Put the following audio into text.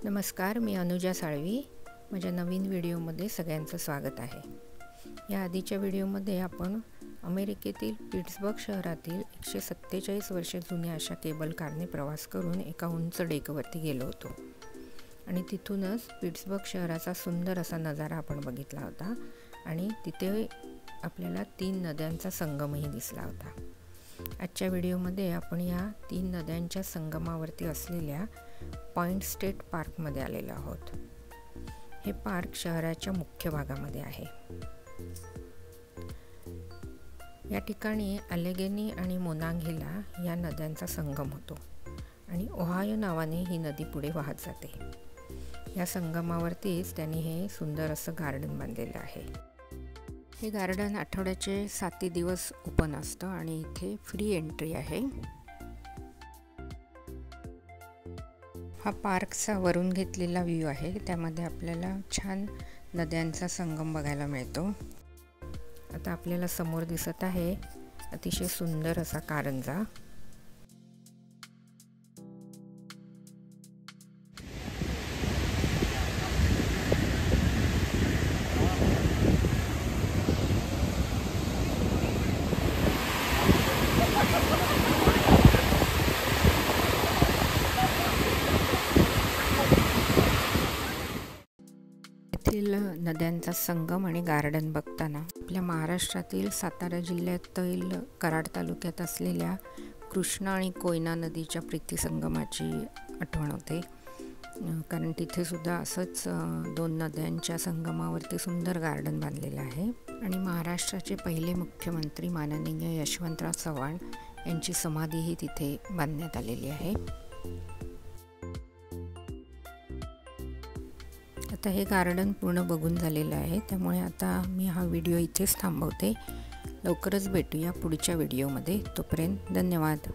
नमस्कार, मी अनुजा साळवी. माझ्या नवीन व्हिडिओमध्ये सगळ्यांचं स्वागत आहे. या आधीच्या व्हिडिओमध्ये आपण अमेरिकेतील पिट्सबर्ग शहरातील 147 वर्षे जुन्या अशा केबल कारने प्रवास करून एका उंच डेकवरती गेलो होतो आणि तिथूनच पिट्सबर्ग शहराचा सुंदर असा नजारा आपण बघितला होता आणि तिथे आपल्याला 3 नद्यांचा संगमही दिसला होता. आजच्या व्हिडिओमध्ये आपण या 3 नद्यांच्या संगमावरती असलेल्या पॉइंट स्टेट पार्कमध्ये आलेलो आहोत. हे पार्क शहराच्या मुख्य भागामध्ये आहे. या ठिकाणी अलेगेनी आणि मोनांगिला या नद्यांचा संगम होतो आणि ओहायो नावाने ही नदी पुढे वाहत जाते. या संगमावरतीच त्यांनी हे सुंदर असं गार्डन बांधलेलं आहे. हे गार्डन आठवड्याचे 7 दिवस ओपन असतं आणि इथे फ्री एंट्री आहे. हा पार्कचा वरून घेतलेला व्ह्यू आहे. त्यामध्ये आपल्याला छान नद्यांचा संगम बघायला मिळतो. आता आपल्याला समोर दिसत आहे अतिशय सुंदर असा कारंजा. नद्यांचा संगम आणि गार्डन बघताना आपल्या महाराष्ट्रातील सातारा जिल्ह्यातील कराड तालुक्यात असलेल्या कृष्णा आणि कोयना नदीच्या प्रीतिसंगमाची आठवण होते. कारण तिथे सुद्धा असंच 2 नद्यांच्या संगमावरती सुंदर गार्डन बांधलेलं आहे आणि महाराष्ट्राचे पहिले मुख्यमंत्री माननीय यशवंतराव चव्हाण यांची समाधीही तिथे बांधण्यात आलेली आहे. आता हे गार्डन पूर्ण बघून झालेलं आहे, त्यामुळे आता मी हा व्हिडिओ इथेच थांबवते. लवकरच भेटूया पुढच्या व्हिडिओमध्ये. तोपर्यंत धन्यवाद.